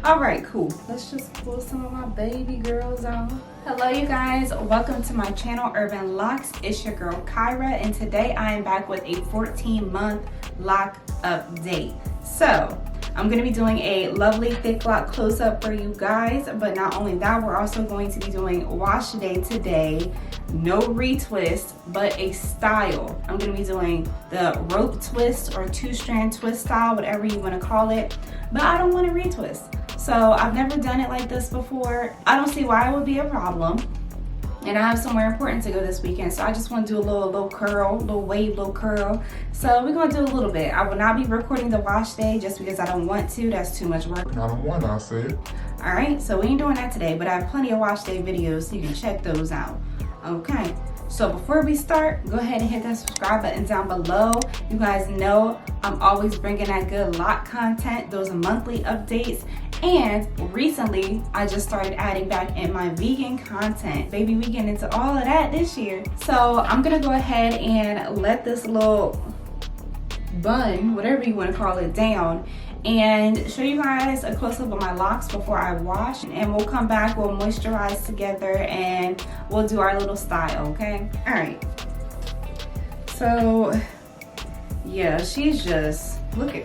All right, cool. Let's just pull some of my baby girls out. Hello, you guys. Welcome to my channel, Urban Locs. It's your girl, Kyra, and today I am back with a 14-month loc update. So, I'm going to be doing a lovely thick loc close-up for you guys, but not only that, we're also going to be doing wash day today. No retwist, but a style. I'm going to be doing the rope twist or two-strand twist style, whatever you want to call it, but I don't want to retwist. So I've never done it like this before. I don't see why it would be a problem. And I have somewhere important to go this weekend, so I just want to do a little curl, little wave, little curl. So we're going to do a little bit. I will not be recording the wash day just because I don't want to. That's too much work. I don't want to, I said. All right, so we ain't doing that today, but I have plenty of wash day videos, so you can check those out. Okay, so before we start, go ahead and hit that subscribe button down below. You guys know I'm always bringing that good loc content, those monthly updates. And recently, I just started adding back in my vegan content. Baby, we getting into all of that this year. So I'm gonna go ahead and let this little bun, whatever you wanna call it, down and show you guys a close-up of my locks before I wash. And we'll come back, we'll moisturize together, and we'll do our little style, okay? All right. So, yeah, she's just, look at,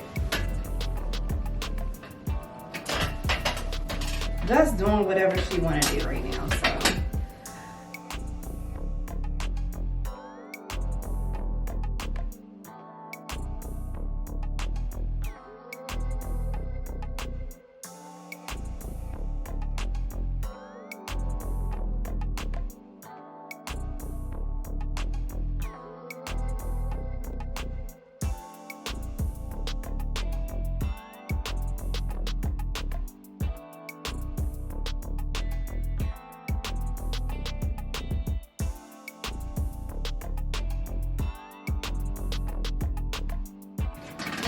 just doing whatever she want to do right now, so.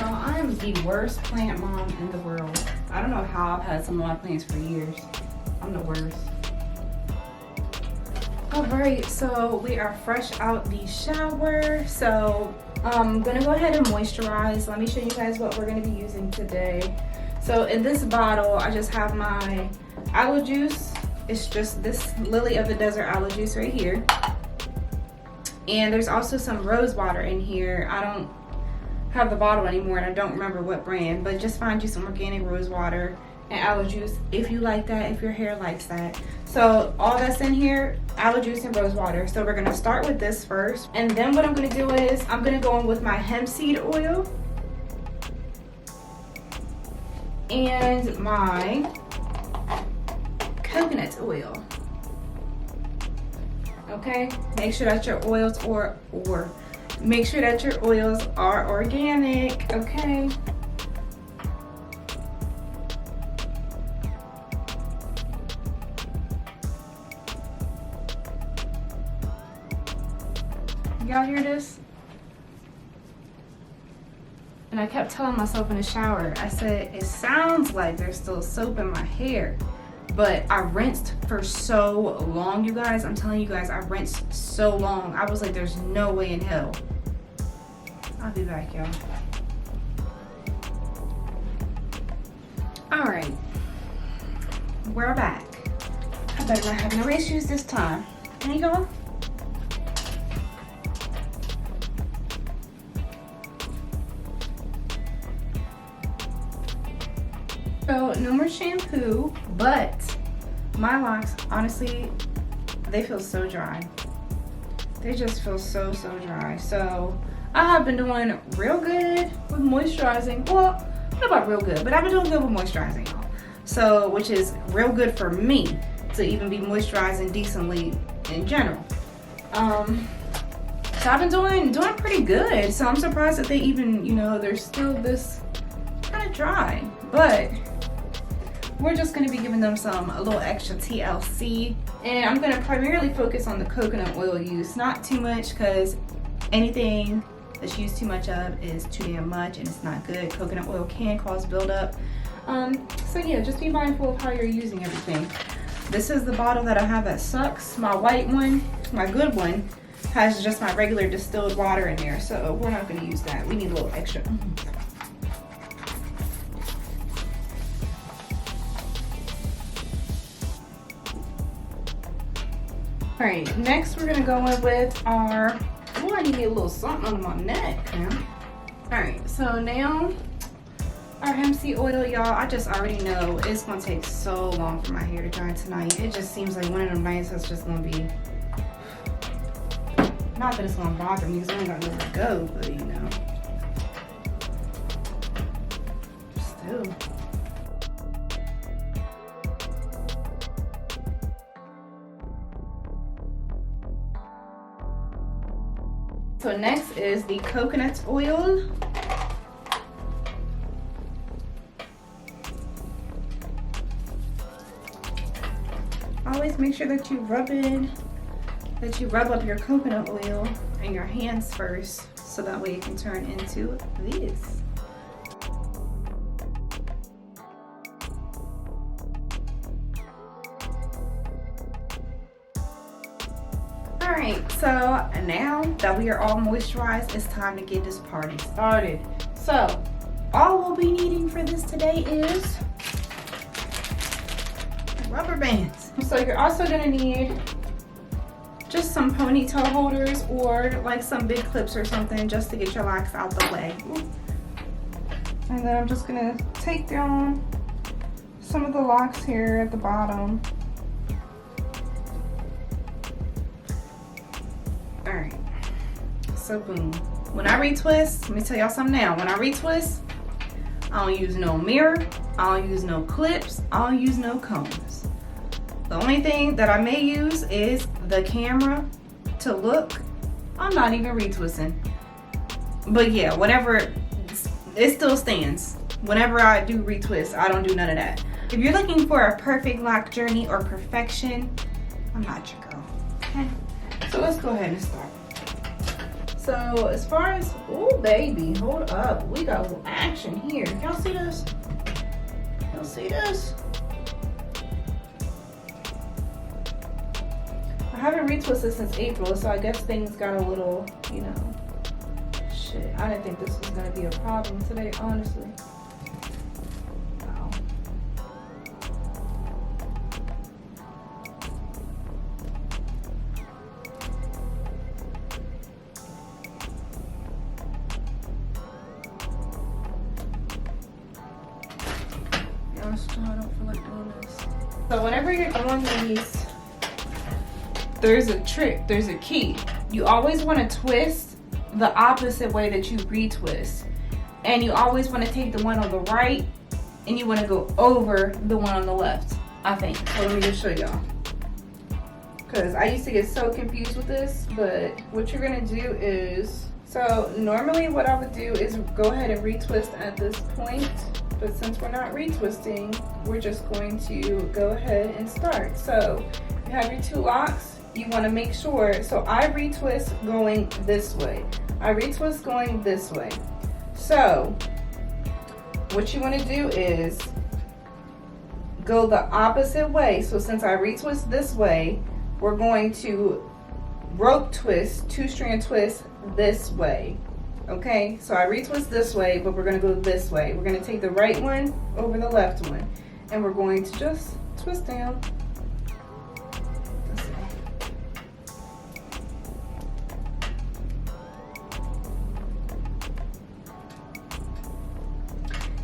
I am the worst plant mom in the world. I don't know how I've had some of my plants for years. I'm the worst. All right, so we are fresh out the shower. So I'm gonna go ahead and moisturize. Let me show you guys what we're gonna be using today. So in this bottle, I just have my aloe juice. It's just this Lily of the Desert aloe juice right here. And there's also some rose water in here. I don't have the bottle anymore and I don't remember what brand, but just find you some organic rose water and aloe juice if you like that, if your hair likes that. So all that's in here, aloe juice and rose water. So we're gonna start with this first, and then what I'm gonna do is I'm gonna go in with my hemp seed oil and my coconut oil. Okay, make sure that your oils make sure that your oils are organic, okay? Y'all hear this? And I kept telling myself in the shower, I said, it sounds like there's still soap in my hair. But I rinsed for so long, you guys. I'm telling you guys, I rinsed so long. I was like, there's no way in hell. I'll be back, y'all. All right, we're back. I better not have no issues this time. There you go. So no more shampoo, but my locks, honestly, they feel so dry. They just feel so dry. So I have been doing real good with moisturizing. Well, not about real good, but I've been doing good with moisturizing, y'all. So, which is real good for me to even be moisturizing decently in general. So I've been doing pretty good. So I'm surprised that they even, you know, they're still this kind of dry, but we're just going to be giving them a little extra TLC, and I'm going to primarily focus on the coconut oil use, not too much, because anything that's used too much of is too damn much and it's not good. Coconut oil can cause buildup. So yeah, just be mindful of how you're using everything. This is the bottle that I have that sucks. My white one, my good one, has just my regular distilled water in there, so we're not going to use that. We need a little extra. All right, next we're gonna go in with our, oh, I need a little something on my neck now. All right, so now our hemp seed oil, y'all, I just already know it's gonna take so long for my hair to dry tonight. It just seems like one of them nights that's just gonna be, not that it's gonna bother me because I ain't got nowhere to go, but you know, still. So next is the coconut oil. Always make sure that you rub up your coconut oil in your hands first, so that way it can turn into this. Alright, so now that we are all moisturized, it's time to get this party started. So all we'll be needing for this today is rubber bands. So you're also gonna need just some ponytail holders or like some big clips or something just to get your locks out the way. And then I'm just gonna take down some of the locks here at the bottom. All right, so boom. When I retwist, let me tell y'all something now. When I retwist, I don't use no mirror, I don't use no clips, I don't use no combs. The only thing that I may use is the camera to look. I'm not even retwisting. But yeah, whatever, it still stands. Whenever I do retwist, I don't do none of that. If you're looking for a perfect lock journey or perfection, I'm not your girl, okay? So let's go ahead and start. So as far as, oh baby, hold up. We got a little action here. Y'all see this? Y'all see this? I haven't retwisted since April, so I guess things got a little, you know, shit. I didn't think this was gonna be a problem today, honestly. Wow. Honestly, I don't feel like doing this. So whenever you're doing these, there's a trick, there's a key. You always want to twist the opposite way that you retwist. And you always want to take the one on the right and you want to go over the one on the left, I think. So let me just show y'all. Because I used to get so confused with this, but what you're going to do is, so normally what I would do is go ahead and retwist at this point. But since we're not retwisting, we're just going to go ahead and start. So you have your two locks. You want to make sure, so I retwist going this way. I retwist going this way. So what you want to do is go the opposite way. So since I retwist this way, we're going to rope twist, two strand twist this way. Okay, so I retwist this way, but we're going to go this way. We're going to take the right one over the left one, and we're going to just twist down.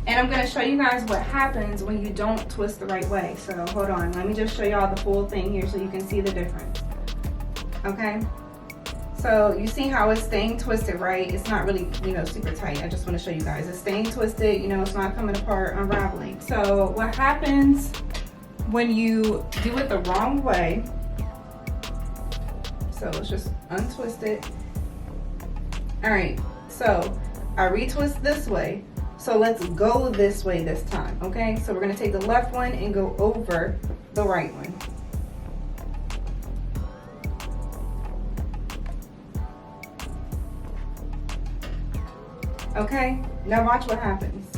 And I'm going to show you guys what happens when you don't twist the right way. So hold on, let me just show y'all the full thing here so you can see the difference. Okay, so you see how it's staying twisted, right? It's not really, you know, super tight. I just want to show you guys. It's staying twisted, you know, it's not coming apart, unraveling. So what happens when you do it the wrong way, so let's just untwist it. All right, so I retwist this way. So let's go this way this time, okay? So we're gonna take the left one and go over the right one. Okay, now watch what happens.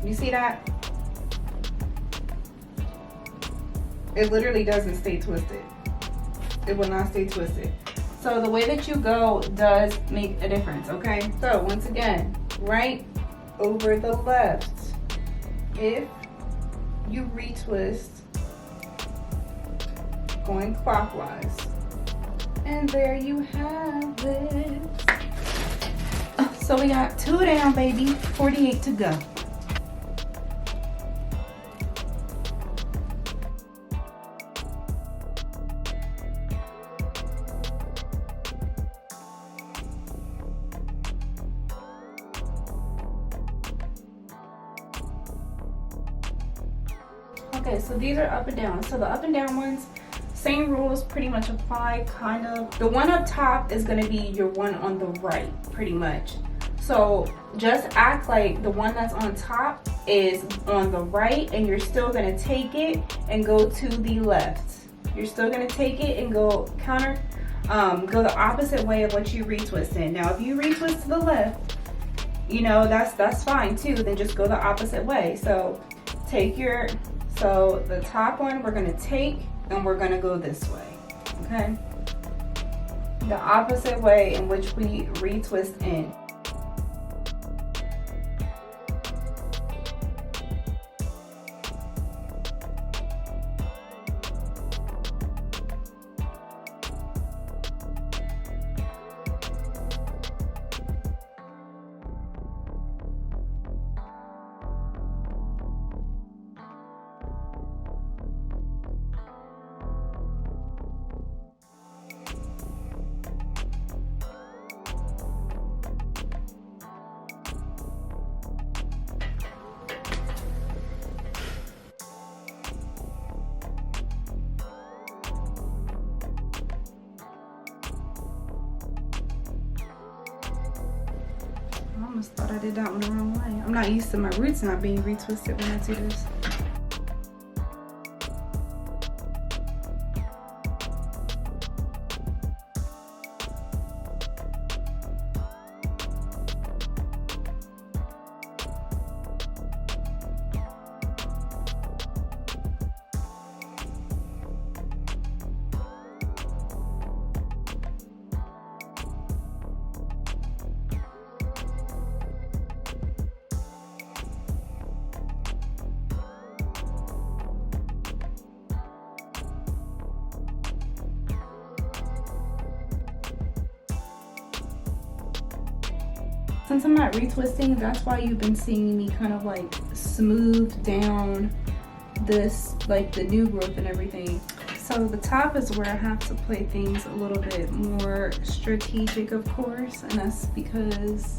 You see that? It literally doesn't stay twisted. It will not stay twisted. So the way that you go does make a difference, okay? So once again, right over the left. If you retwist going clockwise. And there you have it. So we got 2 down, baby, 48 to go. Okay, so these are up and down. So the up and down ones, same rules pretty much apply, kind of. The one up top is gonna be your one on the right, pretty much. So just act like the one that's on top is on the right, and you're still gonna take it and go to the left. You're still gonna take it and go go the opposite way of what you retwist in. Now, if you retwist to the left, you know, that's fine too. Then just go the opposite way. So so the top one we're gonna take and we're gonna go this way, okay? The opposite way in which we retwist in. I almost thought I did that one the wrong way. I'm not used to my roots not being retwisted when I do this. Since I'm not retwisting, that's why you've been seeing me kind of like smooth down this, like the new growth and everything. So the top is where I have to play things a little bit more strategic, of course, and that's because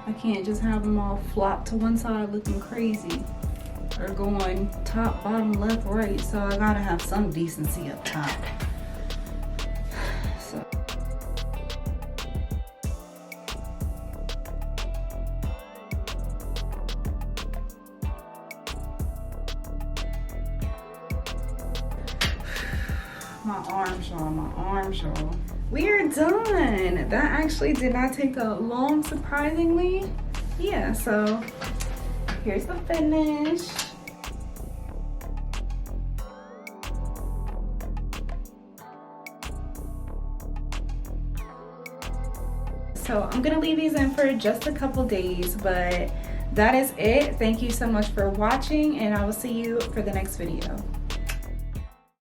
I can't just have them all flop to one side looking crazy or going top, bottom, left, right. So I gotta have some decency up top. So. My arms, y'all. We are done. That actually did not take that long, surprisingly. Yeah, so here's the finish. So I'm gonna leave these in for just a couple days, but that is it. Thank you so much for watching, and I will see you for the next video.